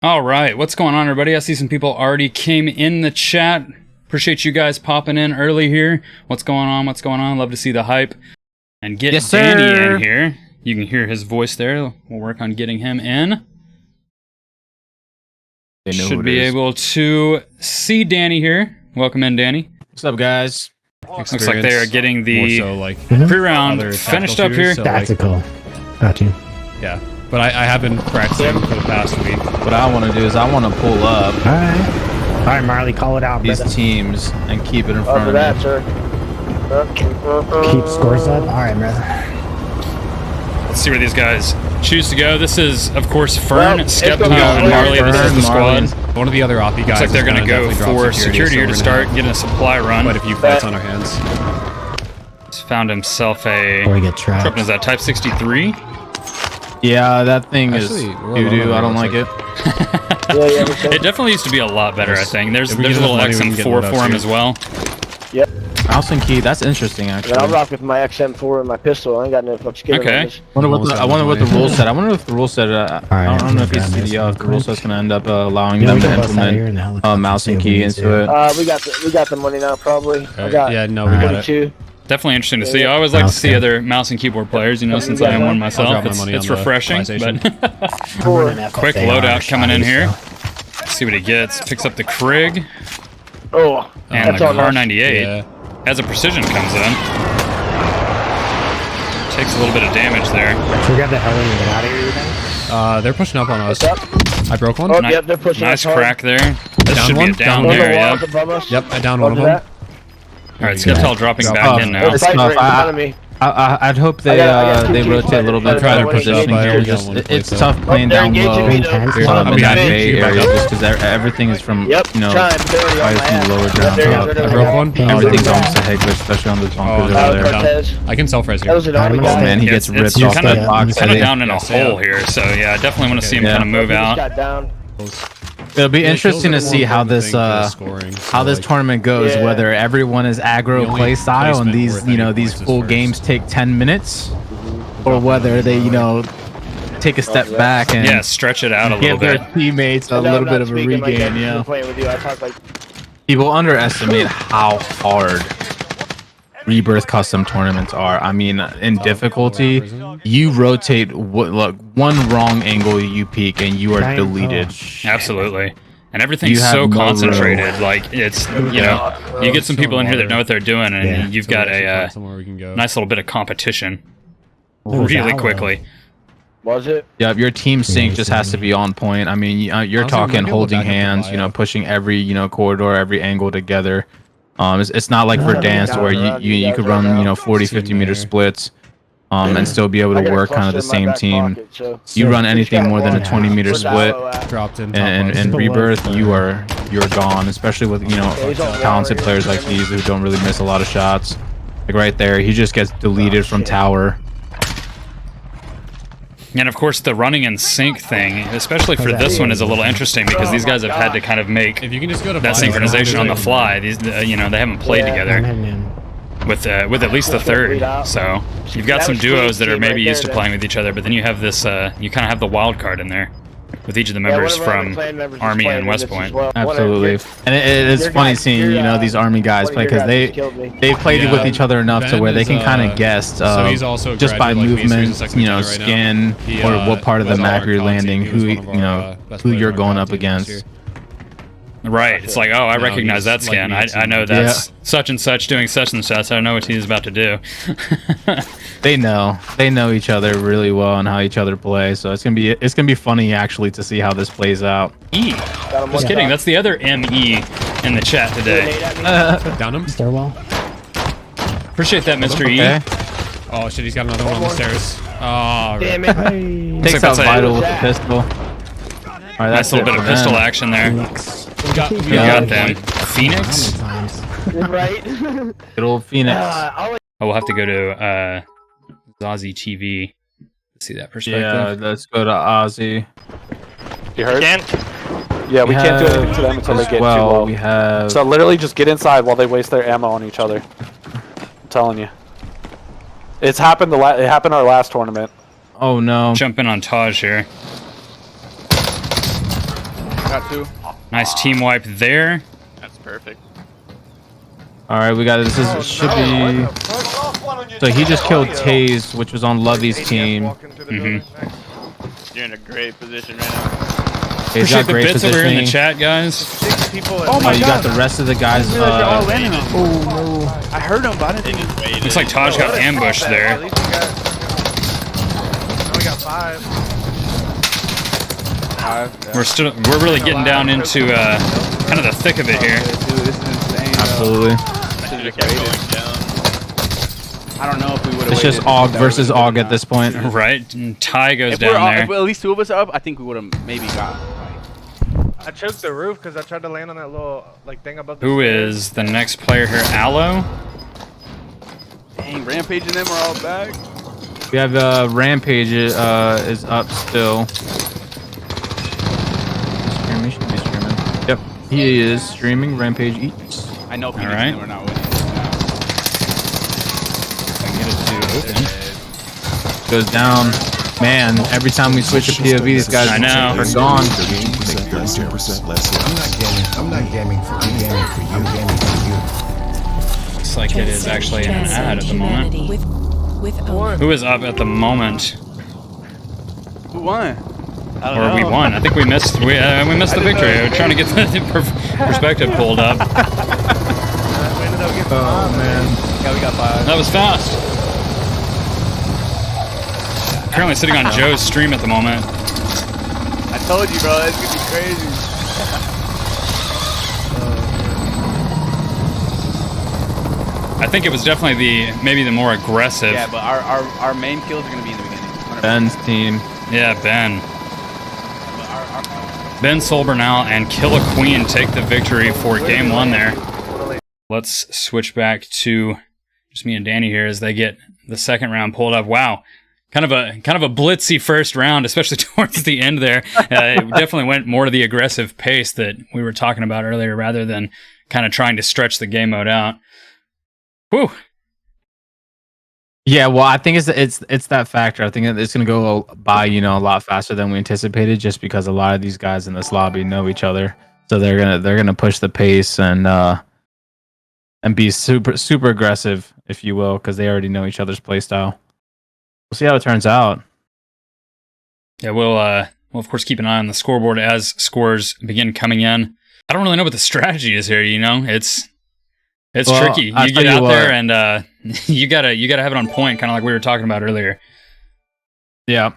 All right, what's going on, everybody? I see some people already came in the chat. Appreciate you guys popping in early here. What's going on? What's going on? Love to see the hype. And get Danny in here. You can hear his voice there. We'll work on getting him in. Should be able to see Danny here. Welcome in, Danny. What's up, guys? Looks like they are getting the pre-round finished up here. Tactical. Got you. Yeah. But I have been practicing for the past week. What I want to do is I want to pull up All right, Marley, call it out. these teams and keep it in front of that, me. sir. Keep scores up. All right, brother. Let's see where these guys choose to go. This is, of course, Fern, Well, Skepta, it's and Marley. This is the squad. One of the other OP guys. Looks like they're going to go for security here to start getting a supply run. Quite a few fights on our hands. He's found himself a... Before we get trapped. What is that, Type 63? Yeah, that thing is Actually, doo-doo. I don't like it. It definitely used to be a lot better, I think. There's a little XM4 for him as well. Yep. Mouse and key. That's interesting, actually. Yeah, I'll rock with my XM4 and my pistol. I ain't got no fucking skin. Okay. I wonder what the rule said. I wonder if the rule said. I don't know if he's grab this CDL. If the real rule quick. set's gonna end up allowing Yeah, them we to can bust out here in the implement helicopter, mouse and see key what we into need it. We got the money now, probably. I got Yeah, no, we got it. 22. Definitely interesting to see. I always like to see other mouse and keyboard players, you know, since I am one myself. It's refreshing, but quick loadout coming in here. Let's see what he gets. Picks up the Krig Oh, and the that's all Car nice. 98 Yeah. as a precision comes in. Takes a little bit of damage there. Should we grab the heli and get out of here, you think? They're pushing up on us. What's up? I broke one. Oh, yep, they're pushing Nice us hard. crack there. This Down should one? be a down Down On the there, walls yeah. above us. Yep, I downed one of Roger them. that. All right, Skepta dropping back in now. They're It's fighting tough. right in front of me. I'd hope they I got two they kids rotate a little fighting. bit Try for to their push positioning up. here. I Just don't wanna it's play tough playing they're down engaging low. me, though. Behind Yeah. Bay Yeah. area, just because everything is from Yep. you know Trying, barely on right my from ass. the lower Yep, ground. there So you go, there I you broke go. one. everything's almost a head glitch, especially on the bunkers no. over there. Cortez. I can self-res That here. was an army I'm guy. gonna Man, he gets It's ripped off kinda- that box. Kind of Yeah. down in a hole here, so yeah, I definitely want to see him Yeah. kind of move He just out. got down. It'll be Yeah, interesting to kills are see more how important this thing to scoring. So, how this like, tournament goes. Yeah. Whether everyone is The aggro only play style and placement these worth you know any these points is full first. games take 10 minutes, or whether they you know take a step back and Yeah, stretch it out a little give their bit. teammates a And I'm little not bit of a speaking like regain. that. Yeah, I'm playing with you. I talk like people underestimate how hard Rebirth custom tournaments are. I mean, in difficulty, you rotate look one wrong angle, you peak, and you are Giant deleted. Absolutely. And everything's You have so no concentrated. room. Like, it's, you know, you get some people in here that know what they're doing, and Yeah. you've got a somewhere we can go. nice little bit of competition Ooh, really Valor. quickly. was it? Yeah, your team sync just has to be on point. I mean, you're Honestly, talking maybe we'll holding back up the hands, you know, buyout. pushing every corridor, every angle together. It's not like for dance where you could run 40, 50 meter splits, and still be able I to got a work kind of the cluster in my same back team. pocket, so- You run Just anything got more than a one. 20 meter Where's split, Allo at? Dropped in. and Just below Rebirth, for- you're gone. Especially with he's on talented wire, players like these who don't really miss a lot of shots. Like right there, he just gets deleted from tower. And of course, the running and sync thing, especially for this one, is a little interesting because these guys have had to kind of make If you can just go to that buyout, synchronization on the like, fly. These, you know, they haven't played Yeah. I'm together heading in. with at least the third. So you've got That some was duos that are team maybe right used to there, playing with each other, but then you have this, you kind of have the wild card in there with each of the Yeah, members one of our from clan members is Army playing and with West us as Point. well. Absolutely, and it's your funny guys- seeing your, these Army guys one play of your because guys just killed me. they've played Yeah, with each other enough to Ben where they is, can kind of guess so he's also a just by graduate like me, so he's a movement, second lieutenant right now. skin, He, or what part of the was map our you're COD landing, team. He was who one of our, best who players you're on our going COD up team this against. year. Right. It's like, oh, I No, recognize that he's like skin. me, I know Yeah. that's such and such doing such and such. I know what he's about to do. They know each other really well and how each other play, so it's gonna be funny actually to see how this plays out. E. Got him Just one kidding. shot. That's the other ME in the chat today. Down him. Stairwell. Appreciate that, Mr. Okay, E. Oh shit, he's got another one on the stairs. Oh, Damn it. Hey. takes Looks out like that's Vital a- with the pistol. All right, Nice little bit of pistol action there. Phoenix. we got You Yeah. got them. Phoenix? How many times? Right? Good old Phoenix. I'll Oh, we'll have to go to Zazie TV to see that perspective. Yeah, let's go to Ozzy. You heard? Can't. Yeah, we can't do anything to them until they get too low. We have So literally just get inside while they waste their ammo on each other. I'm telling you. It's happened it happened our last tournament. oh no. Jumping on Taj here. Got 2. Nice team wipe there. That's perfect. All right, we got this. Should be. So he just killed Taze, which was on Lovey's team. You're in a great position right now. He's Appreciate got the great bits over here in the positioning. chat, guys. 6 people. Oh my you got the rest of the guys. They're all landing on him. I heard him, but I didn't think he Looks like Taj got ambushed there. Now we got 5. We're really getting down into kind of the thick of it here. Dude, this is insane. Absolutely. I don't know if we would have. It's just Og versus Og at this point. Right? And Ty goes If down there. at least 2 of us are up, I think we would have maybe got. I choked the roof because I tried to land on that little like thing above the Who stairs. is the next player here? Aloe? Dang, Rampage and them are all back. We have Rampage is up still. Streaming, should be streaming. Yep, he is streaming. Rampage eats. I know All right. we're not winning. Goes down. Man, every time we switch to POV, these guys I know. are gone. I'm not gaming for you, gaming for you, gaming for you. Looks like it is actually an ad at the moment. Who is up at the moment? Who won? I don't Or know. we won. I think we missed the victory. We're trying to get the perspective pulled up. We ended up getting Oh man. Yeah, we got 5. That was fast. Currently sitting on Joe's stream at the moment. I told you, bro. It's gonna be crazy. I think it was definitely maybe the more aggressive. Yeah, but our main kills are gonna be in the beginning. 100%. Ben's team. Yeah, Ben. But Ben Solbernal and Kill a Queen take the victory for game 1 there. Let's switch back to just me and Danny here as they get the second round pulled up. Wow. Kind of a blitzy first round, especially towards the end there. It definitely went more to the aggressive pace that we were talking about earlier, rather than kind of trying to stretch the game mode out. Whew. Yeah, well, I think it's that factor. I think it's gonna go by a lot faster than we anticipated, just because a lot of these guys in this lobby know each other, so they're gonna push the pace and be super aggressive, if you will, because they already know each other's play style. We'll see how it turns out. Yeah, we'll of course keep an eye on the scoreboard as scores begin coming in. I don't really know what the strategy is here. It's tricky. You get out there and you gotta have it on point, kind of like we were talking about earlier. Yeah,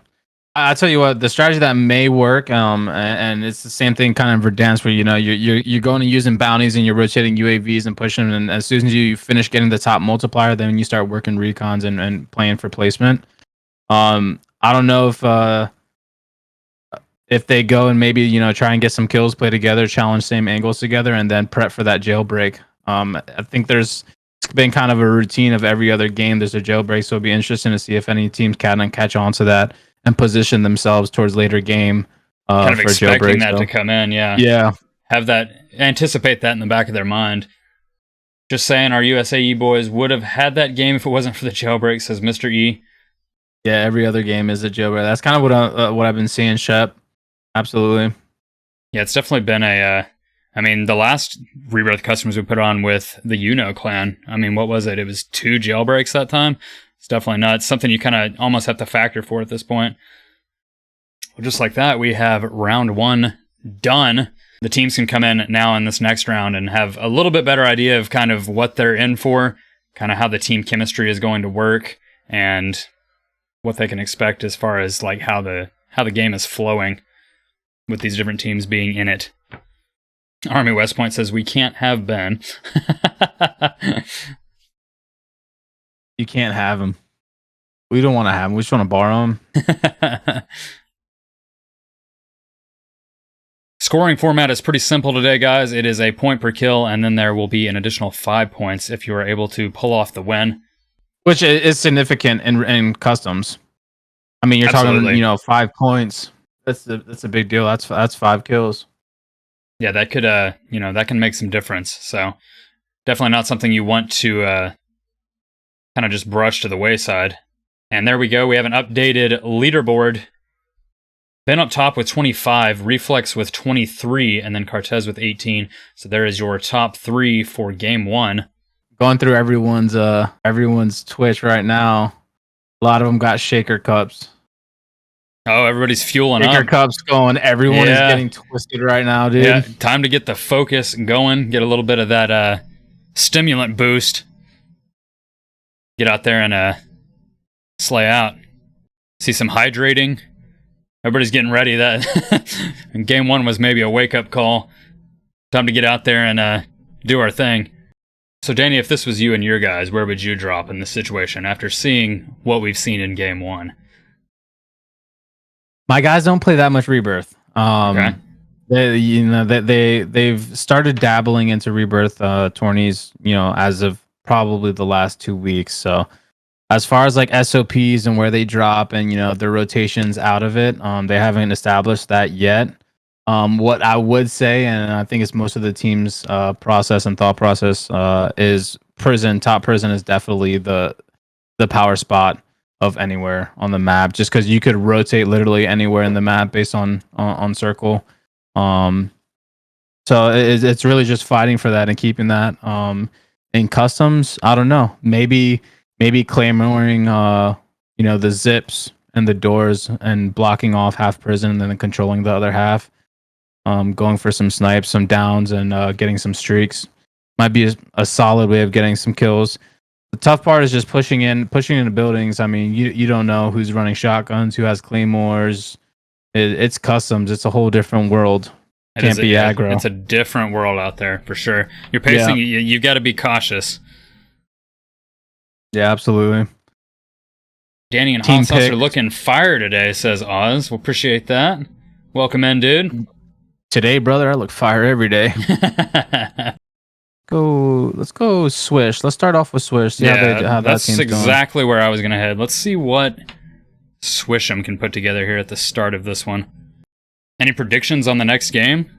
I tell you what, the strategy that may work, and it's the same thing kind of for dance, where you're going and using bounties and you're rotating UAVs and pushing them, and as soon as you finish getting the top multiplier, then you start working recons and playing for placement. I don't know if they go and maybe try and get some kills, play together, challenge same angles together, and then prep for that jailbreak. I think it's been kind of a routine of every other game. There's a jailbreak, so it'll be interesting to see if any teams can catch on to that and position themselves towards later game. Kind of for expecting jailbreak, that so. to come in, yeah. Yeah. Anticipate that in the back of their mind. Just saying, our USAE boys would have had that game if it wasn't for the jailbreak, says Mr. E. Yeah, every other game is a jailbreak. That's kind of what I've been seeing, Shep. Absolutely. Yeah, it's definitely been the last Rebirth customers we put on with the clan, what was it? It was 2 jailbreaks that time. It's definitely not something you kind of almost have to factor for at this point. Well, just like that, we have round 1 done. The teams can come in now in this next round and have a little bit better idea of kind of what they're in for, kind of how the team chemistry is going to work, and what they can expect as far as like how the game is flowing with these different teams being in it. Army West Point says we can't have Ben. You can't have him. We don't want to have him. We just want to borrow him. Scoring format is pretty simple today, guys. It is a point per kill, and then there will be an additional 5 points if you are able to pull off the win. Which is significant in customs. You're Absolutely. talking, 5 points. That's a big deal. That's 5 kills. Yeah, that could, that can make some difference. So definitely not something you want to kind of just brush to the wayside. And there we go. We have an updated leaderboard Ben up top with 25, Reflex with 23, and then Cartez with 18. So there is your top 3 for game 1. Going through everyone's Twitch right now. A lot of them got shaker cups. Oh, everybody's fueling Shaker up. cups going. Everyone is getting twisted right now, dude. Yeah, time to get the focus going. Get a little bit of that stimulant boost. Get out there and slay out. See some hydrating. Everybody's getting ready. That game 1 was maybe a wake-up call. Time to get out there and do our thing. So, Danny, if this was you and your guys, where would you drop in this situation after seeing what we've seen in game 1? My guys don't play that much Rebirth. Okay. They've started dabbling into Rebirth tourneys, as of probably the last 2 weeks. So as far as like SOPs and where they drop and their rotations out of it, they haven't established that yet. What I would say, and I think it's most of the team's process and thought process, is prison. Top prison is definitely the power spot of anywhere on the map, just because you could rotate literally anywhere in the map based on circle. So it's really just fighting for that and keeping that. In customs, I don't know. Maybe clamoring, the zips and the doors and blocking off half prison and then controlling the other half. Going for some snipes, some downs, and getting some streaks might be a solid way of getting some kills. The tough part is just pushing into buildings. I mean, you don't know who's running shotguns, who has claymores. It's customs. It's a whole different world. Can't be aggro. It's a different world out there for sure. You're pacing. Yeah. You got to be cautious. Yeah, absolutely. Danny and Hot Sauce are looking fire today, says Oz. We'll appreciate that. Welcome in, dude. Today, brother, I look fire every day. Let's go Swish. Let's start off with Swish. That's exactly where I was going to head. Let's see what Swish'em can put together here at the start of this one. Any predictions on the next game?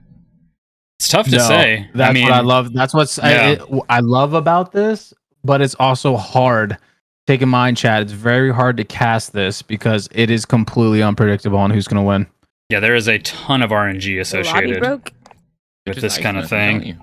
It's tough to say. That's what I love. That's what I love about this, but it's also hard. Take a mind chat. It's very hard to cast this because it is completely unpredictable on who's going to win. Yeah, there is a ton of RNG associated with this kind of thing.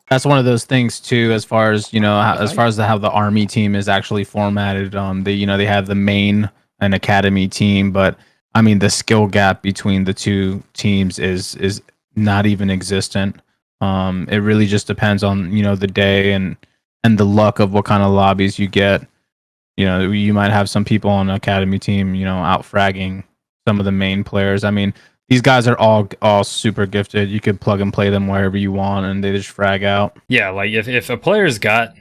That's one of those things too, as far as how the army team is actually formatted. They have the main and academy team, but I mean the skill gap between the two teams is not even existent. It really just depends on the day and the luck of what kind of lobbies you get. You might have some people on the academy team out fragging some of the main players. I mean, these guys are all super gifted. You could plug and play them wherever you want, and they just frag out. Yeah, like if a player's got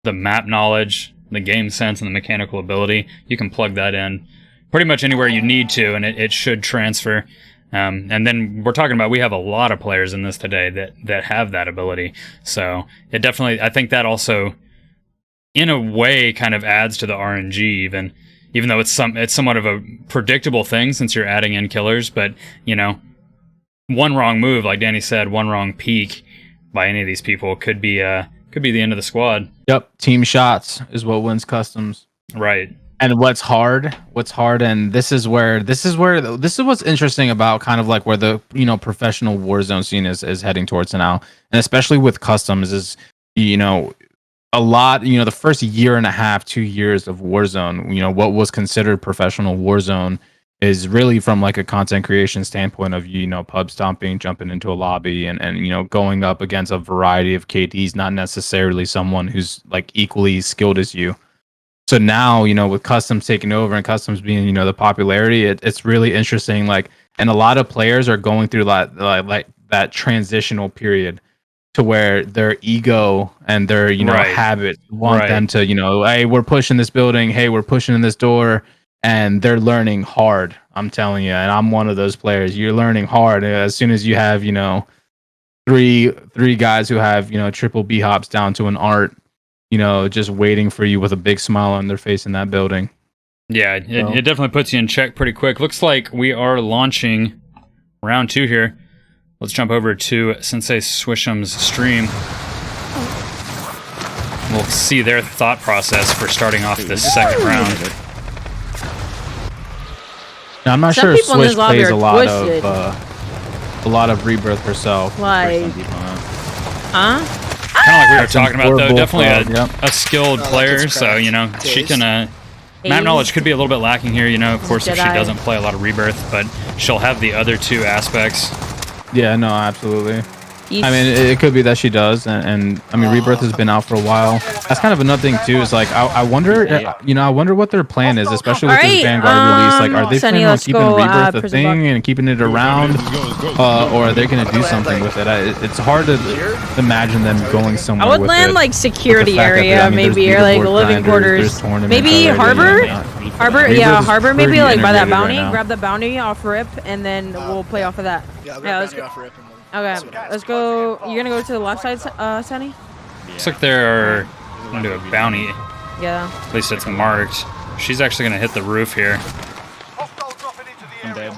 the map knowledge, the game sense, and the mechanical ability, you can plug that in pretty much anywhere you need to, and it should transfer. And then we're talking about, we have a lot of players in this today that have that ability. So it definitely, I think that also, in a way, kind of adds to the RNG, even though it's somewhat of a predictable thing since you're adding in killers. But one wrong move, like Danny said, one wrong peek by any of these people could be the end of the squad. Yep, team shots is what wins customs. Right. And what's hard, and this is what's interesting about kind of like where the professional Warzone scene is heading towards now, and especially with customs is a lot, the first year and a half, 2 years of Warzone, what was considered professional Warzone is really from like a content creation standpoint of, pub stomping, jumping into a lobby and going up against a variety of KDs, not necessarily someone who's like equally skilled as you. So now, with customs taking over and customs being, the popularity, it's really interesting. Like, and a lot of players are going through that transitional period to where their ego and their habits want them to hey, we're pushing this building, hey, we're pushing in this door, and they're learning hard. I'm telling you, and I'm one of those players. You're learning hard as soon as you have three guys who have triple B hops down to an art, just waiting for you with a big smile on their face in that building. Yeah, it definitely puts you in check pretty quick. Looks like we are launching round 2 here. Let's jump over to Sensei Swish'em's stream. We'll see their thought process for starting off this second round. Now, I'm not Some sure if people in this Swish lobby plays are a lot of Rebirth herself. Like, huh? Kind of like we were talking about, though. Definitely Yep. a skilled player, so, you know, she can... map knowledge could be a little bit lacking here, you know, of course, if she Jedi. doesn't play a lot of Rebirth, but she'll have the other two aspects. Yeah, no, absolutely. East. I mean, it could be that she does, and I mean, Rebirth has been out for a while. That's kind of another thing too. Is like, I wonder, you know, I wonder what their plan is, especially with this Vanguard release. Like, are they Sunny, planning on let's keeping go, Rebirth a Prison thing Block. and keeping it around, or are they going to do something with it? It's hard to imagine them going somewhere. I would with land it. like security With the fact that area, I mean, there's maybe, or like leaderboard living grinders, there's quarters. tournaments Maybe already, harbor. yeah. Harbor, Rebirth yeah, is harbor. Maybe pretty like by that integrated right bounty. now. Grab the bounty off rip, and then we'll play off of that. Yeah, let's go. Okay, let's go. You're gonna go to the left side, Sunny? Looks like they're going to do a bounty. Yeah. At least it's marked. She's actually going to hit the roof here. I'm dead.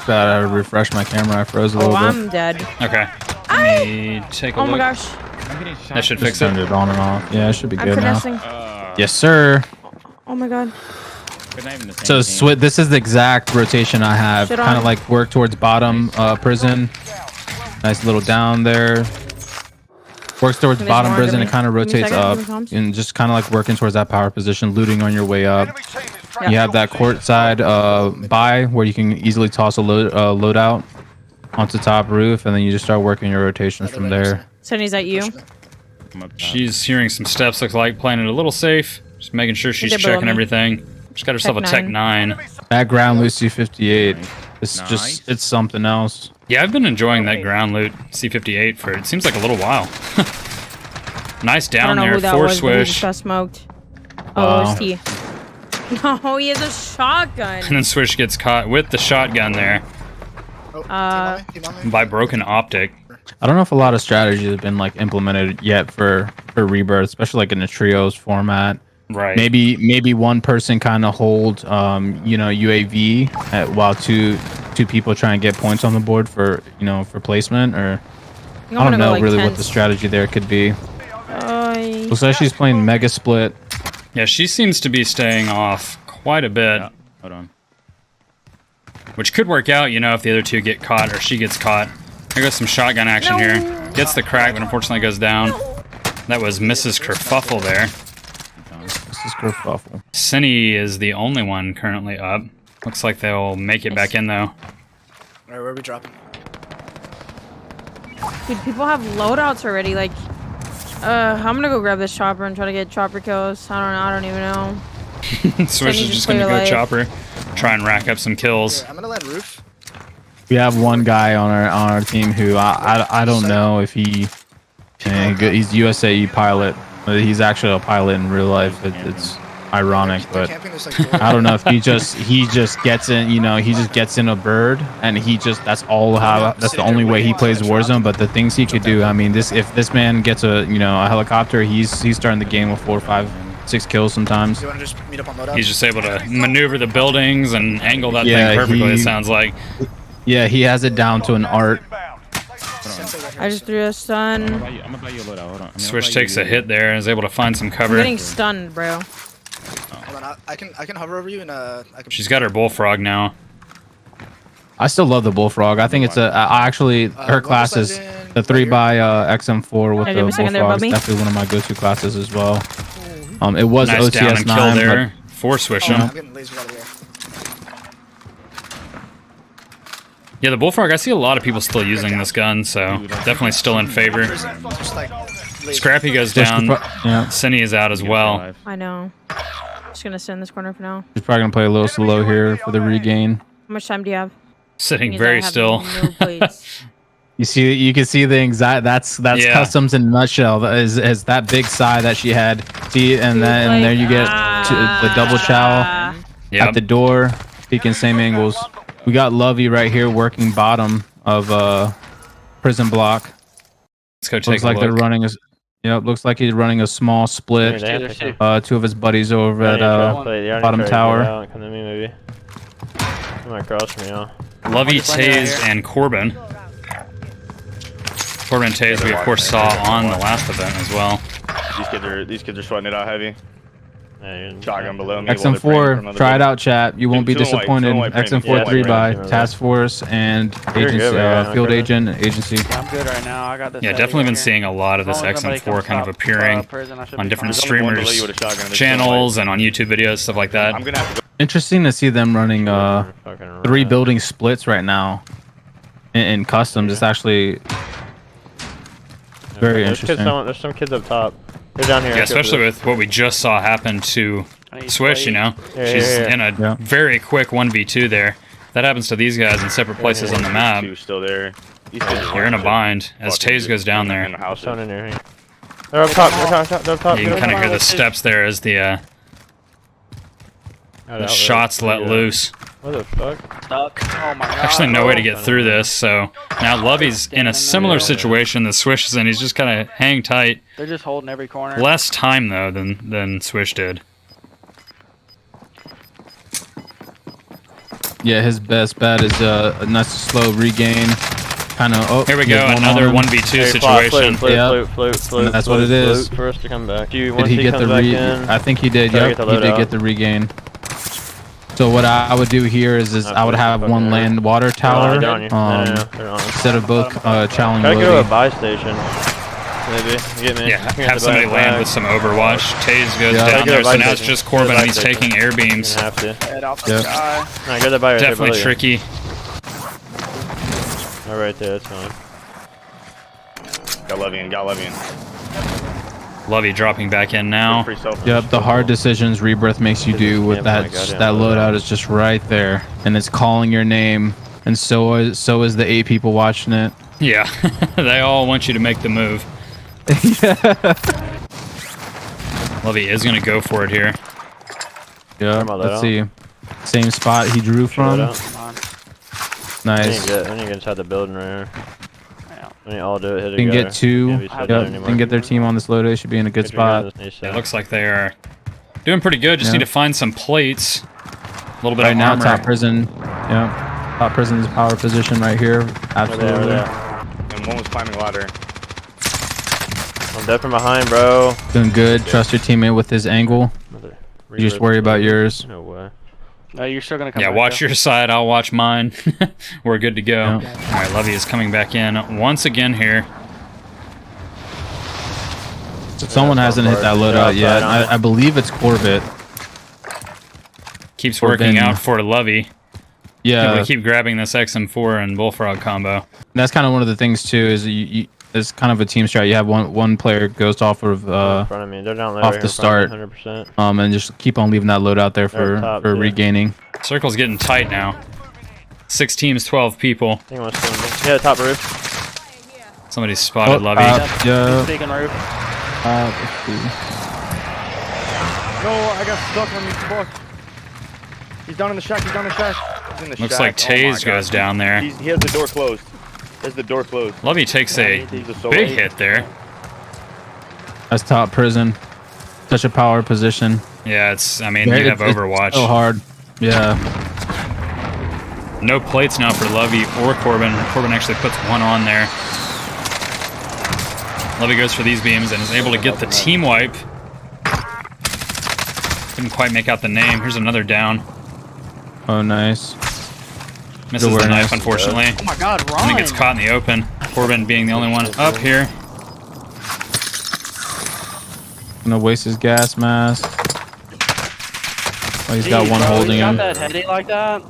Gotta refresh my camera. I froze a little Oh, bit. I'm dead. Okay. Let me take a Oh look. my gosh. That should Just fix it. turned it on and off. Yeah, it should be I'm good now. finessing. Yes, sir. Oh my god. So this is the exact rotation I have. Shit Kind on. of like work towards bottom prison. Nice little down there. Works towards Give me bottom some more, prison. give It kind of me a rotates second, up give me comms. and just kind of like working towards that power position, looting on your way up. Yeah. You have that court side buy where you can easily toss a loadout onto top roof, and then you just start working your rotations from there. Sunny's that you? She's hearing some steps, looks like, playing it a little safe. Just making sure she's they're below checking me. everything. She's got herself Tech a Tech 9. 9. That ground loot C58. It's just, it's something else. Yeah, I've been enjoying that ground loot C58 for, it seems like a little while. Nice I down don't know there, who that four was, but he just swish. got smoked. Wow. Oh, it's T. No, he has a shotgun. And then Swish gets caught with the shotgun there by Broken Optic. I don't know if a lot of strategies have been like implemented yet for Rebirth, especially like in a trios format. Right. Maybe one person kind of hold you know, UAV while two people try and get points on the board for, you know, for placement, or I'm I don't gonna know go, like, really what tense. the strategy there could be. Oy. Looks like she's playing Mega Split. Yeah, she seems to be staying off quite a bit. Hold on. Which could work out, you know, if the other two get caught or she gets caught. There goes some shotgun action here. Gets the crack, but unfortunately goes down. That was Mrs. Kerfuffle there. This is kerfuffle. Cinny is the only one currently up. Looks like they'll make it back in, though. Alright, where are we dropping? Dude, people have loadouts already. Like, I'm gonna go grab this chopper and try to get chopper kills. I don't even know. Swish is just just play gonna your go life. chopper. Try and rack up some kills. I'm gonna land roof. We have one guy on our team who I don't know if he's USAE pilot. But he's actually a pilot in real life. It's ironic, but I don't know if he just gets in, you know, he just gets in a bird, and that's the only way he plays Warzone. But the things he could do, I mean, if this man gets a helicopter, he's starting the game with 4, 5, 6 kills sometimes. You wanna just meet up on loadout? He's just able to maneuver the buildings and angle that Yeah, thing perfectly, it he- sounds like. Yeah, he has it down to an art. I just threw a stun. I'm gonna buy you a loadout. Hold on. Swish takes a hit there and is able to find some I'm cover. getting stunned, bro. Hold on, I can hover over you and I can. She's got her bullfrog now. I still love the Bullfrog. I think it's actually her what class was is that in the 3 right by XM4 with Yeah, the give me a second there, Bullfrog. It's Bubby. definitely one of my go-to classes as well. It was Nice down OTS and kill 9, there. For Swish him. I'm getting lasered out of there. Yeah, the Bullfrog, I see a lot of people still using this gun, so definitely still in favor. Just like laser. Scrappy goes Just down. yeah, Cinny is out as well. I know. Just gonna sit in this corner for now. she's probably gonna play a little slow here for the regain. How much time do you have? Sitting Because I very have still. no plates. You can see the anxiety. That's Yeah. customs in a nutshell. That is that big sigh that she had. See, and then Like, there you get the double chow Yep. at the door, peeking same angles. We got Lovey right here working bottom of prison block. Let's go take Looks a like they're look. running looks like he's running a small split. Two of his buddies over at bottom tower. Come to me, maybe. Come across from you. Lovey, Taze, and Corbin. Corbin and Taze we of course saw on the last event as well. These kids are sweating it out heavy. Shotgun below me. XM4, try it out, chat. You won't be Two and white, disappointed. two and white, XM4 yeah, 3 by yeah. Task Force and You're agency, good right now, field okay. agent agency. I'm good right now. I got this. Yeah, heavy definitely right been here. seeing a lot of As this long as nobody XM4 comes kind of top, appearing prison, I should on be different fine. streamers' channels and on YouTube videos, stuff like that. I'm gonna have to go. Interesting to see them running 3 building splits right now in customs. It's actually very interesting. There's some kids up top. They're down here. Yeah, especially with what we just saw happen to Swish, you know? Yeah, She's yeah, yeah. in a Yeah. very quick 1v2 there. That happens to these guys in separate places on the map. Two still there. These kids You're in a bind as fucking Taze goes down in there. the house. Down in here. They're up top. They're up top. You can kind of hear the steps there as the shots let loose. What the fuck? Stuck. Oh my god. Actually, no way to get through this, so now Lovey's in a similar situation that Swish is in. He's just kind of hang tight. They're just holding every corner. Less time, though, than Swish did. Yeah, his best bet is a nice slow regain. Kind of. Oh, Here we he has go, one another on him. 1v2 situation. Yep. That's what it is. First to come back. Did he get the I think he did. Try to Yep, get the he did loadout. get the regain. So what I would do here is I would have one land water tower They're on you. No, they're on. instead of both challenge Try to go to a loading. buy station. Maybe. Get me. Yeah, Here at have the somebody back. land with some Overwatch. Taze goes Yeah. down Go to there, buy so now it's station. just Corbin Go to and he's buy station. taking air You beams. have to. Head off the Yep. sky. Alright, go to the buy right there Definitely below you. tricky. Oh, right there, that's fine. Got Levian. Lovey dropping back in now. Pretty selfish. Yep, the hard decisions Rebirth makes you do with that loadout is just right there, and it's calling your name, and so is the 8 people watching it. Yeah, they all want you to make the move. Lovey is going to go for it here. Yeah, Turn my let's loadout. see. Same spot he drew from. I need Nice. to get inside the building right here. I need all do it, hit it You can together. get 2. Can't be stuck Yep, there you anymore. can get their team on this loadout. They should be in a good spot. It looks like they are doing pretty good. Just Yeah. need to find some plates. A little bit Right of now, armor. top prison. Yeah, top prison's power position right here. Absolutely. And one was climbing ladder. I'm dead from behind, bro. Doing good. Trust your teammate with his angle. You just worry about yours. No way. No, you're still gonna come Yeah, back, watch though. your side. I'll watch mine. We're good to go. Yeah. All right, Lovey is coming back in once again here. Someone hasn't hit that loadout yet. I believe it's Corvette. Keeps Or working Ben. out for Lovey. Yeah, We keep grabbing this XM4 and Bullfrog combo. that's kind of one of the things too. Is it's kind of a team strat. You have one player goes off of In front of me. They're down there. off the start. 100%. And just keep on leaving that loadout there They're top, for yeah. regaining. Circle's getting tight now. 6 teams, 12 people. I think I want to yeah, top roof. Somebody spotted Lovey. Yeah. Speaking roof. Let's see. No, I got stuck on me. Fuck. He's down in the shack. He's in the Looks shack. like Taze goes down there. He has the door closed. Lovey takes a big hit there. That's top prison. Such a power position. Yeah, I mean, you have Overwatch. It's so hard. Yeah. No plates now for Lovey or Corbin. Corbin actually puts one on there. Lovey goes for these beams and is able to get the team wipe. Couldn't quite make out the name. Here's another down. Oh, nice. Misses the knife, unfortunately. Oh my god, I think run! it's caught in the open. Corbin being the only one up here. Gonna waste his gas mask. Oh, he's got one holding got him. that headache like that?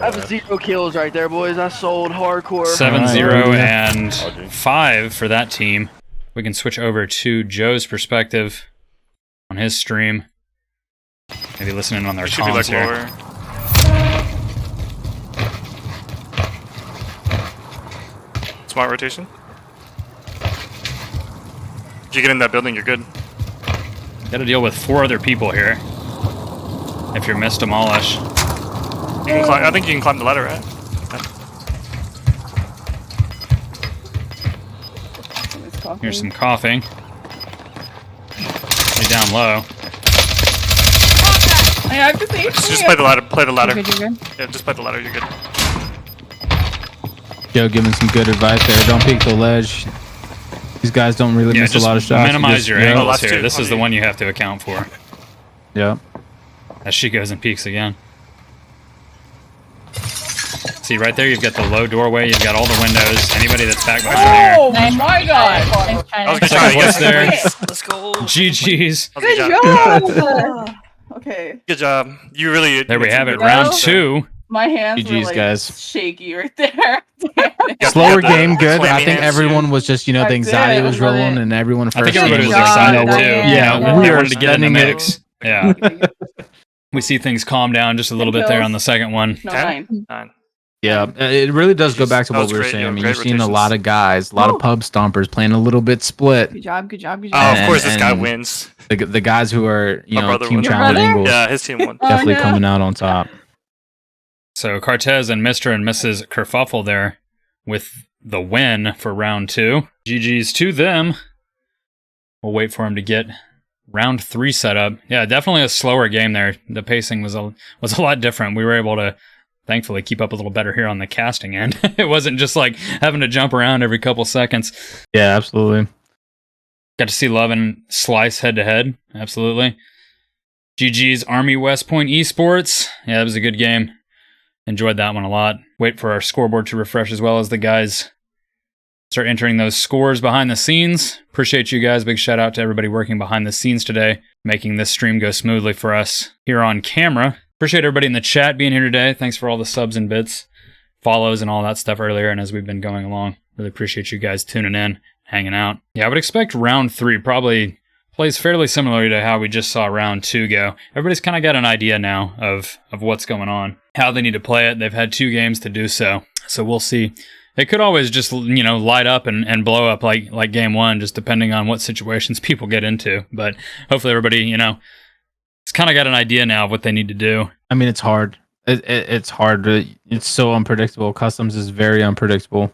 I have 0 kills right there, boys. I sold hardcore. 7-0 and 5 for that team. We can switch over to Joe's perspective on his stream. Maybe listening on their comms here. Smart rotation. If you get in that building, you're good. Gotta deal with 4 other people here. If you're missed demolish. You can climb, I think you can climb the ladder, right? Here's some coughing. Lay down low. I have to see. Just play the ladder. Play the ladder. You're good, you're good. Yeah, just play the ladder. You're good. Joe giving some good advice there. Don't peek the ledge. These guys don't really miss a just lot of shots. minimize your angles left here. two. This is the one you have to account for. Yeah. As she goes and peeks again. See, right there, you've got the low doorway. You've got all the windows. Anybody that's back behind there. Oh my god! That was a good Second try. place there. Let's go. GG's. That was a Good job! Okay. Good job. You really. There we have it. Go. Round 2. My hands were GG's, like guys. shaky right there. Slower the game, good. I clammy think hands, everyone was just, you know, I the anxiety did, was I love rolling it. and everyone I first. think everybody was Good job, excited too. Diane. Yeah, They we wanted are to get in the spending it. mix. Yeah. We see things calm down just a little bit there on the second one. No, 10? 9. 9. Yeah, it really does go back to That what was we were great, saying. yeah, I mean, great you've seen a rotations. lot of guys, a lot of pub stompers playing a little bit split. Good job, good job, good Oh, job. of course, this guy and- wins. The guys who are, you My know, brother team won. Your challenge brother? angles, Yeah, his team won. definitely Oh, no. coming out on top. So Cortez and Mr. and Mrs. Kerfuffle there with the win for round 2. GG's to them. We'll wait for him to get round 3 set up. Yeah, definitely a slower game there. The pacing was a lot different. We were able to thankfully keep up a little better here on the casting end. It wasn't just like having to jump around every couple seconds. Yeah, absolutely. Got to see Love and Slice head to head. Absolutely. GG's Army West Point Esports. Yeah, that was a good game. Enjoyed that one a lot. Wait for our scoreboard to refresh as well as the guys start entering those scores behind the scenes. Appreciate you guys. Big shout out to everybody working behind the scenes today, making this stream go smoothly for us here on camera. Appreciate everybody in the chat being here today. Thanks for all the subs and bits, follows, and all that stuff earlier and as we've been going along. Really appreciate you guys tuning in, hanging out. Yeah, I would expect round 3 probably plays fairly similar to how we just saw round 2 go. Everybody's kind of got an idea now of what's going on, how they need to play it. They've had 2 games to do so. So we'll see. It could always just, you know, light up and blow up like game 1, just depending on what situations people get into. But hopefully everybody, you know, it's kind of got an idea now of what they need to do. I mean, it's hard. It's hard. It's so unpredictable. Customs is very unpredictable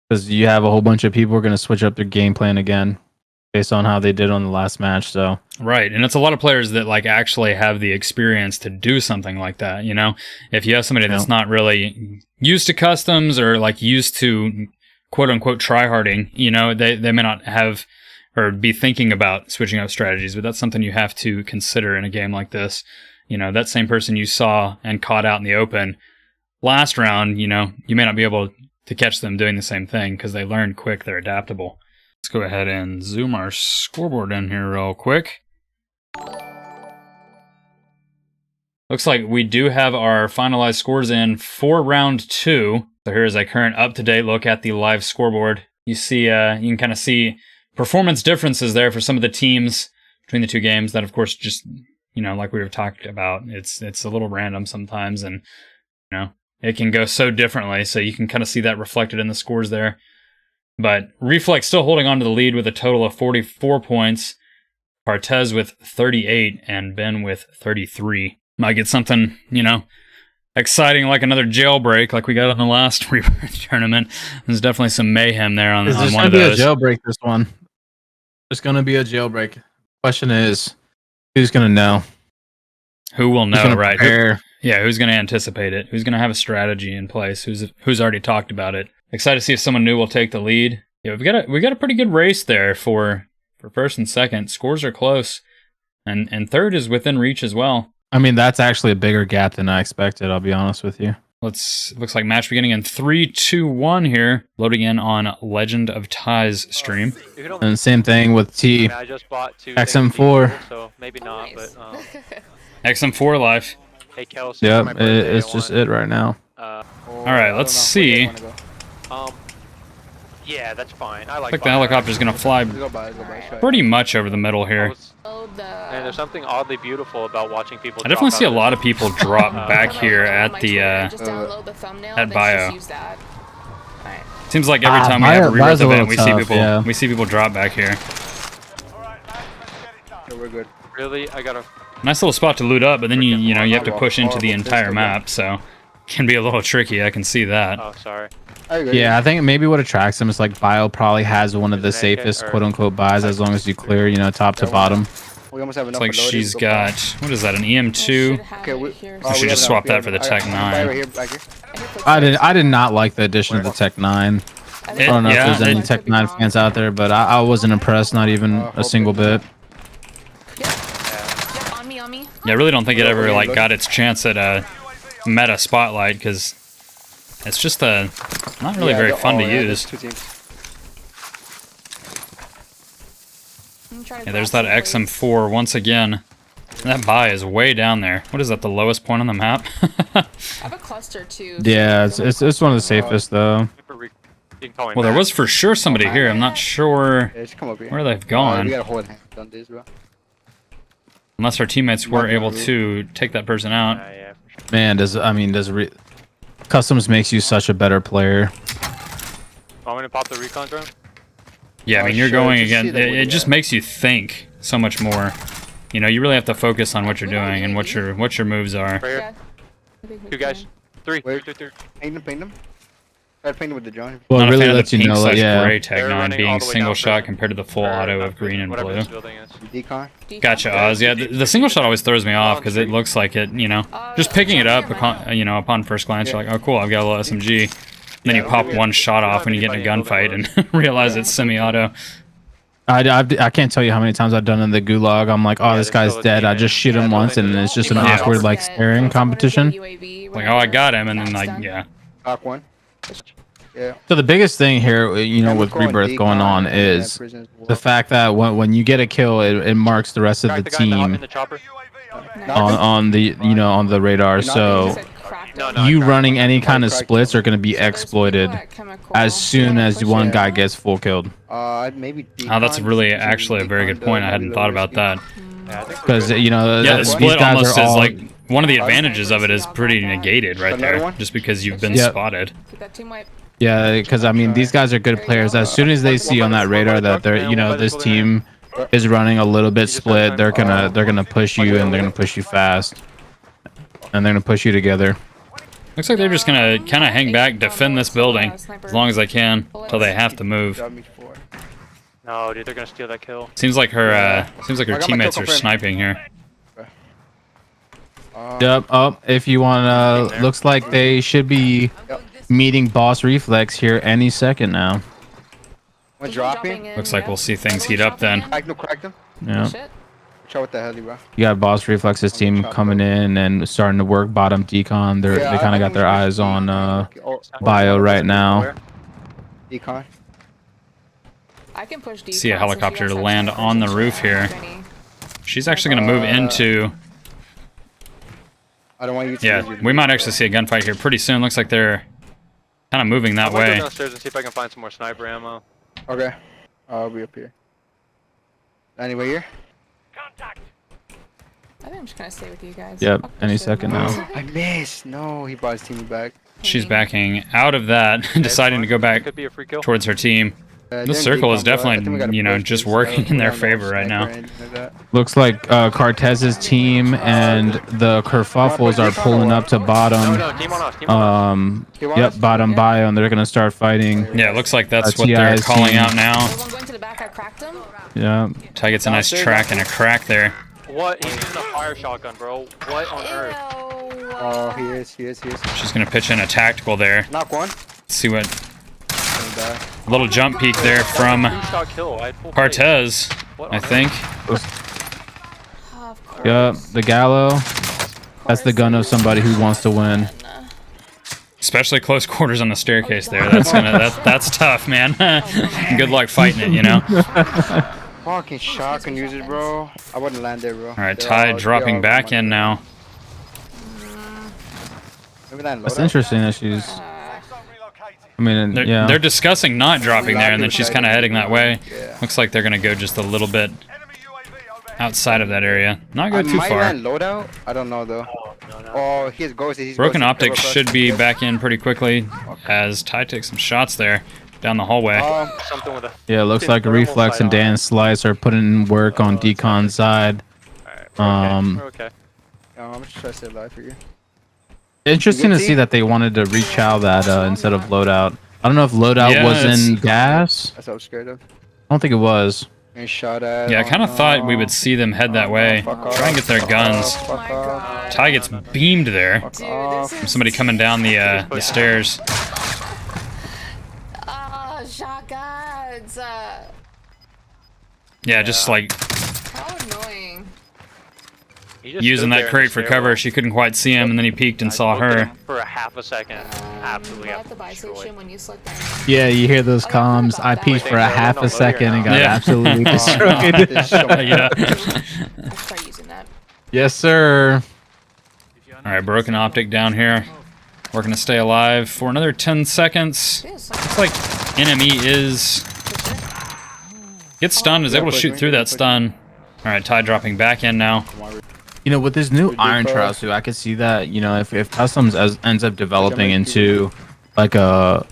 because you have a whole bunch of people who are going to switch up their game plan again based on how they did on the last match. So right, and it's a lot of players that like actually have the experience to do something like that. You know, if you have somebody that's not really used to customs or like used to quote unquote tryharding, you know, they may not have or be thinking about switching up strategies, but that's something you have to consider in a game like this. You know, that same person you saw and caught out in the open last round, you know, you may not be able to catch them doing the same thing because they learn quick, they're adaptable. Let's go ahead and zoom our scoreboard in here real quick. Looks like we do have our finalized scores in for round 2. So here's a current up-to-date look at the live scoreboard. You see, you can kind of see performance differences there for some of the teams between the 2 games. That, of course, just, you know, like we were talking about, it's a little random sometimes, and you know, it can go so differently. So you can kind of see that reflected in the scores there. But Reflex still holding on to the lead with a total of 44 points. Cortez with 38 and Ben with 33. Might get something, you know, exciting like another jailbreak like we got in the last Rebirth tournament. There's definitely some mayhem there on one of those. There's going to be a jailbreak this one. There's going to be a jailbreak. Question is, who's going to know? Who will know, right? Prepare? Yeah, who's going to anticipate it? Who's going to have a strategy in place? Who's already talked about it? Excited to see if someone new will take the lead. Yeah, we got a pretty good race there for first and second. Scores are close, and third is within reach as well. I mean, that's actually a bigger gap than I expected. I'll be honest with you. Looks like match beginning in 3, 2, 1 here. Loading in on Legend of Ties stream. And same thing with T. I just bought 2 XM4. so maybe not, but XM4 live. hey Kelsey. Yep, it's just it right now. All right, let's see. Yeah, that's fine. I like. Looks like the helicopter's gonna fly pretty much over the middle here. And there's something oddly beautiful about watching people. I definitely see a lot of people drop back here at the at Bio. Seems like every time we have a Rebirth event, we see people drop back here. We're good. Really, I gotta. Nice little spot to loot up, but then you know you have to push into the entire map, so it can be a little tricky. I can see that. Oh, sorry. Yeah, I think maybe what attracts them is like Bio probably has one of the safest quote unquote buys as long as you clear, you know, top to bottom. We almost have enough. It's like she's got, what is that, an EM2? Okay, I should just swap that for the Tech 9. Right here, back here. I did not like the addition of the Tech 9. I don't know yeah, if there's any Tech 9 fans out there, but I wasn't impressed, not even a single bit. On me, on me. Yeah, I really don't think it ever like got its chance at a meta spotlight because it's just not really very fun to use. Yeah, there's that XM4 once again. That buy is way down there. What is that? The lowest point on the map? I have a cluster too. Yeah, it's one of the safest though. Well, there was for sure somebody here. I'm not sure where they've gone. We gotta hold hands on this, bro. Unless our teammates were able to take that person out. Man, Customs makes you such a better player. Want me to pop the recon drone? Yeah, I mean, you're going again. It just makes you think so much more. You know, you really have to focus on what you're doing and what your moves are. Right here. Two guys. Three. Paint them. Try to paint them with the drone. Well, Not it a really fan of lets the you pink know, slash yeah. gray tag They're 9 running being all the way single shot downstairs. compared to the full auto of green and Whatever blue. this building is. Decon. Gotcha, Oz. Yeah, the single shot always throws me off because it looks like it, you know, just picking it up, upon first glance, you're like, oh, cool, I've got a little SMG. Then you pop one shot off when you get in a gunfight and realize it's semi-auto. I can't tell you how many times I've done in the gulag. I'm like, oh, this guy's dead. I just shoot him once, and it's just an awkward like staring competition. Like, oh, I got him, and then like, yeah. Knock one. Yeah. So the biggest thing here, you know, with Rebirth going on is the fact that when you get a kill, it marks the rest of the team on the radar. So you running any kind of splits are going to be exploited as soon as one guy gets full killed. Maybe. Oh, that's really actually a very good point. I hadn't thought about that. Because you know, Yeah, the these split guys almost are is all, like one of the advantages of it is pretty negated right there, just because you've been spotted. yeah, because I mean, these guys are good players. As soon as they see on that radar that they're, you know, this team is running a little bit split, they're gonna push you, and they're gonna push you fast, and they're gonna push you together. Looks like they're just gonna kind of hang back, defend this building as long as they can until they have to move. No, dude, they're gonna steal that kill. Seems like her teammates are sniping here. Yep. Oh, if you want to, looks like they should be meeting Boss Reflex here any second now. One dropping. Looks like we'll see things heat up then. Cracked him. Yeah. Show what the hell, bro. You got Boss Reflex's team coming in and starting to work bottom decon. They kind of got their eyes on Bio right now. Decon. I can push decon. See a helicopter land on the roof here. She's actually gonna move into. I don't want you to. Yeah, we might actually see a gunfight here pretty soon. Looks like they're kind of moving that I'm gonna way. go downstairs and see if I can find some more sniper ammo. Okay. I'll be up here. Anyway, here. I think I'm just gonna stay with you guys. Yep, any second now. I missed. No, he brought his team back. She's backing out of that, deciding to go back Could be a free kill. towards her team. This circle is definitely, you know, just working in their favor right now. Looks like Cortez's team and the Kerfuffles are pulling up to bottom. Team on us, team on us. Yep, bottom bio, and they're gonna start fighting. Yeah, it looks like that's what they're TI's calling team. out now. One going to the back, I cracked him. Yeah. Ty gets a nice track and a crack there. What? He's using a fire shotgun, bro. What on earth? Oh, he is. She's gonna pitch in a tactical there. Knock one. Let's see what. A little jump peek there from Three-shot kill. I had full Cortez, What I on think. Yep, the Gallo. That's the gun of somebody who wants to win. Especially close quarters on the staircase there. That's tough, man. Good luck fighting it, you know. Fucking shotgun users, bro. I wouldn't land there, bro. All right, Ty dropping back in now. That's interesting that she's. I mean, They're discussing not dropping there, and then she's kind of heading that way. Looks like they're gonna go just a little bit outside of that area. Not go too far. Loadout? I don't know though. Oh, he's ghosted. Broken Optics should be back in pretty quickly as Ty takes some shots there down the hallway. Something with a Yeah, looks like Reflex and Dan Slice are putting in work on Decon's side. We're okay. I'm just trying to stay alive for you. Interesting to see that they wanted to rechow that instead of loadout. I don't know if loadout was in gas. That's what I was scared of. I don't think it was. And shot at. Yeah, I kind of thought we would see them head that way. Try and get their guns. Ty gets beamed there from somebody coming down the stairs. it's Yeah, just like how annoying. using that crate for cover. She couldn't quite see him, and then he peeked and saw her. For a half a second. Absolutely. At the buy station when you slip down. Yeah, you hear those comms. I peeked for a half a second and got absolutely destroyed. Yeah. I'll start using that. Yes, sir. All right, broken optic down here. We're gonna stay alive for another 10 seconds. Looks like enemy is gets stunned. Is able to shoot through that stun. All right, Ty dropping back in now. You know, with this new Iron Trial suit, I could see that, you know, if Customs ends up developing into like a,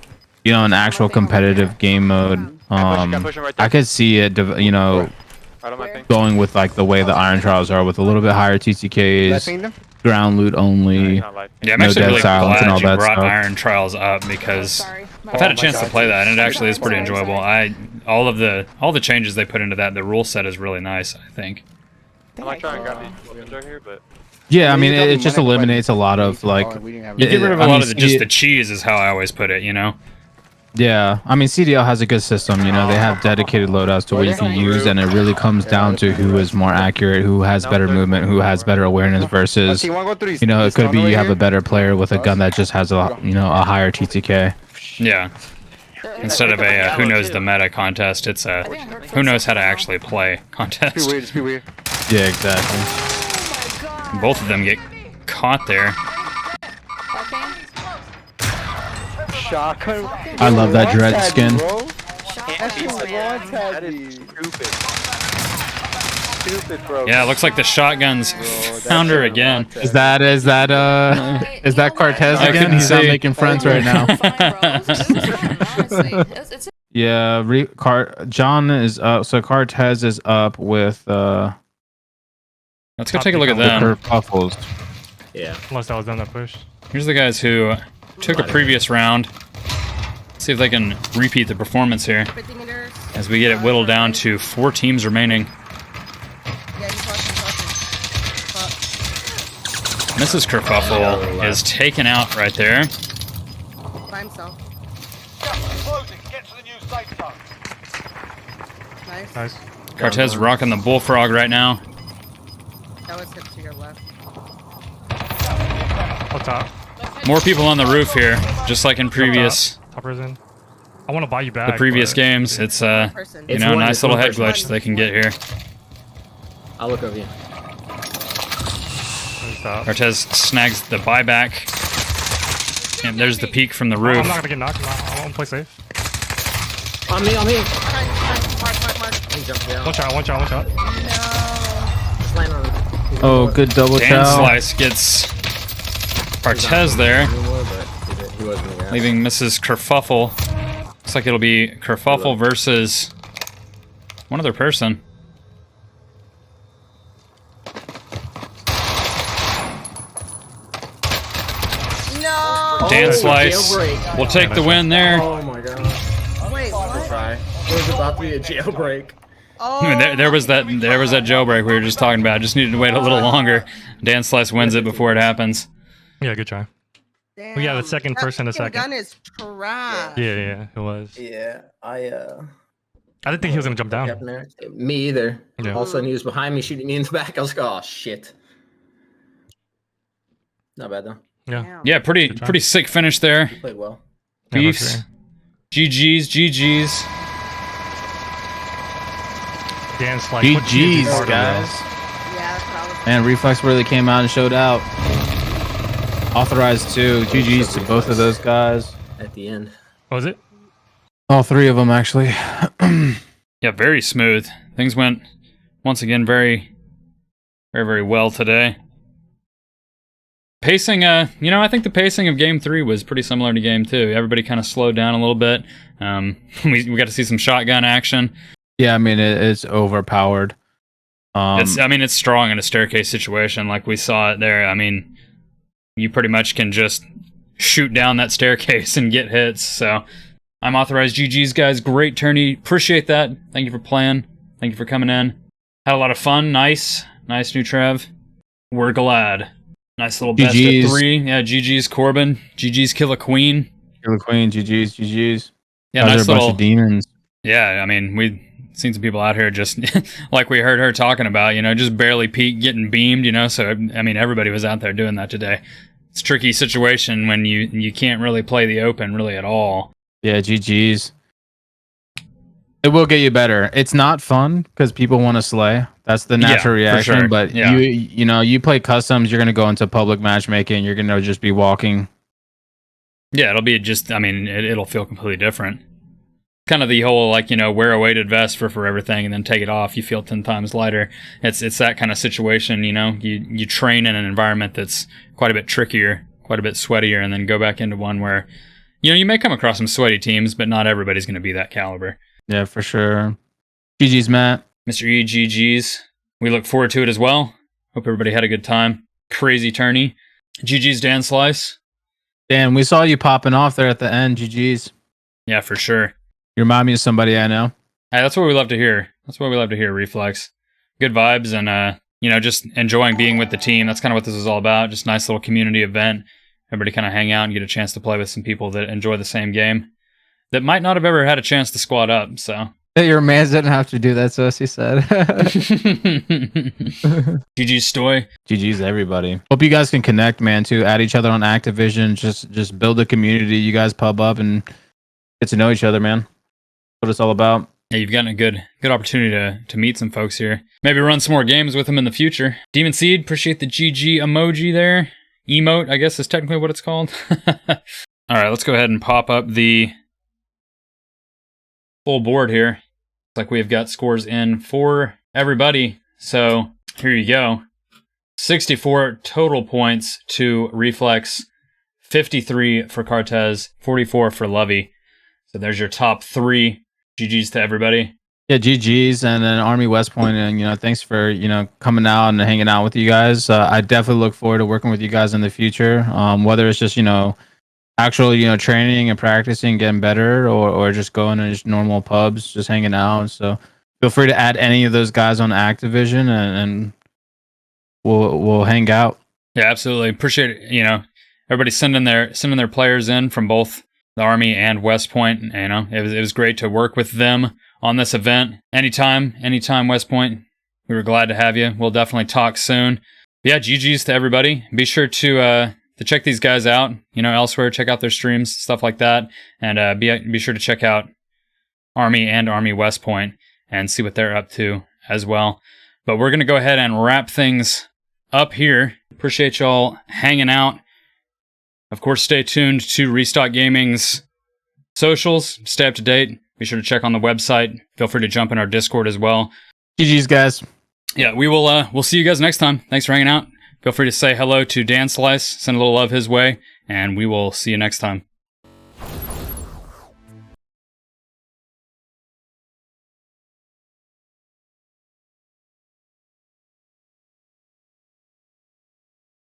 you know, an actual competitive game mode, I could see it, you know, going with like the way the Iron Trials are, with a little bit higher TTKs, ground loot only, Yeah, I'm no actually dead really silence and all glad you that brought stuff. Iron Trials up because I've had a chance to play that and it actually is pretty enjoyable. All the changes they put into that, the rule set is really nice, I think. I might try and grab these weapons right here, but Yeah, I mean, it just eliminates a lot of like. You get rid of a lot of just the cheese, is how I always put it, you know. Yeah, I mean, CDL has a good system. You know, they have dedicated loadouts to where you can use, and it really comes down to who is more accurate, who has better movement, who has better awareness versus, you know, it could be you have a better player with a gun that just has a, you know, a higher TTK. Yeah. Instead of a who knows the meta contest, it's a who knows how to actually play contest. Yeah, exactly. Both of them get caught there. I love that dread skin. That is stupid. Stupid, bro. Yeah, it looks like the shotguns found her again. Is that Cortez I again? couldn't He's not see. making friends right now. Yeah, John is up. So Cortez is up with. Let's go take a look at them. Puffles. Yeah. Unless that was done that push. Here's the guys who took a previous round. See if they can repeat the performance here. As we get it whittled down to 4 teams remaining. Mrs. Kerfuffle is taken out right there. By himself. Nice. Cortez rocking the bullfrog right now. That was hit to your left. Up top. More people on the roof here, just like in previous Topper's in. I want to buy you back. the previous games. It's you know, a nice little head glitch they can get here. I'll look over you. Cortez snags the buyback. And there's the peek from the roof. I'm not gonna get knocked. I want to play safe. On me, on me. One shot. Oh, good double Dan chow. Slice gets Cortez there, leaving Mrs. Kerfuffle. Looks like it'll be Kerfuffle versus one other person. No. Dan Slice will take the win there. Oh my god. Wait, what? It was about to be a jailbreak. There was that jailbreak we were just talking about. Just needed to wait a little longer. Dan Slice wins it before it happens. Yeah, good try. We got a second person a second. Gun is trash. Yeah, it was. Yeah, I didn't think he was gonna jump down. Me either. Yeah. All of a sudden he was behind me shooting me in the back. I was like, oh shit. Not bad though. Yeah, pretty sick finish there. You played well. Beefs. GG's. Dan's like, GG's, guys. Man, Reflex really came out and showed out. Authorized too. GG's to both of those guys. At the end. What was it? All 3 of them, actually. Yeah, very smooth. Things went, once again, very, very well today. Pacing, you know, I think the pacing of Game 3 was pretty similar to Game 2. Everybody kind of slowed down a little bit. We got to see some shotgun action. Yeah, I mean, it's overpowered. It's strong in a staircase situation like we saw it there. I mean, you pretty much can just shoot down that staircase and get hits. So I'm authorized. GG's, guys. Great tourney. Appreciate that. Thank you for playing. Thank you for coming in. Had a lot of fun. Nice new Trev. We're glad. Nice little best GG's. of 3. Yeah, GG's Corbin. GG's Kill a Queen. Kill a Queen. GG's. Yeah, Those nice are a bunch little of demons. Yeah, I mean, we've seen some people out here just like we heard her talking about, you know, just barely peek, getting beamed, you know. So I mean, everybody was out there doing that today. It's a tricky situation when you can't really play the open really at all. Yeah, GG's. It will get you better. It's not fun because people want to slay. That's the natural reaction. Sure. But Yeah. you know, you play customs, you're gonna go into public matchmaking. You're gonna just be walking. Yeah, it'll be just. I mean, it'll feel completely different. Kind of the whole, like, you know, wear a weighted vest for everything and then take it off. You feel 10 times lighter. It's that kind of situation. You know, you train in an environment that's quite a bit trickier, quite a bit sweatier, and then go back into one where, you know, you may come across some sweaty teams, but not everybody's going to be that caliber. Yeah, for sure. GG's, Matt. Mr. E, GG's. We look forward to it as well. Hope everybody had a good time. Crazy tourney. GG's, Dan Slice. Dan, we saw you popping off there at the end. GG's. Yeah, for sure. You remind me of somebody I know. Hey, that's what we love to hear. That's what we love to hear, Reflex. Good vibes and, you know, just enjoying being with the team. That's kind of what this is all about. Just a nice little community event. Everybody kind of hang out and get a chance to play with some people that enjoy the same game that might not have ever had a chance to squad up, so. Your man didn't have to do that, so he said. GG's Stoy. GG's everybody. Hope you guys can connect, man, too. Add each other on Activision. Just build a community. You guys pub up and get to know each other, man. What it's all about. Yeah, you've gotten a good opportunity to meet some folks here. Maybe run some more games with them in the future. Demon Seed, appreciate the GG emoji there. Emote, I guess is technically what it's called. All right, let's go ahead and pop up the full board here. Looks like we've got scores in for everybody. So here you go. 64 total points to Reflex, 53 for Cartez, 44 for Lovey. So there's your top three. GG's to everybody. Yeah, GG's, and then Army West Point, and you know, thanks for coming out and hanging out with you guys. I definitely look forward to working with you guys in the future. Whether it's just actual training and practicing, getting better, or just going to just normal pubs, just hanging out. So feel free to add any of those guys on Activision, and we'll hang out. Yeah, absolutely. Appreciate it. Everybody sending their players in from both the Army and West Point. It was great to work with them on this event. Anytime, West Point, we were glad to have you. We'll definitely talk soon. But yeah, GG's to everybody. Be sure to check these guys out, elsewhere. Check out their streams, stuff like that. And be sure to check out Army and Army West Point and see what they're up to as well. But we're going to go ahead and wrap things up here. Appreciate y'all hanging out. Of course, stay tuned to Restock Gaming's socials. Stay up to date. Be sure to check on the website. Feel free to jump in our Discord as well. GG's, guys. Yeah, we'll see you guys next time. Thanks for hanging out. Feel free to say hello to Dan Slice. Send a little love his way. And we will see you next time.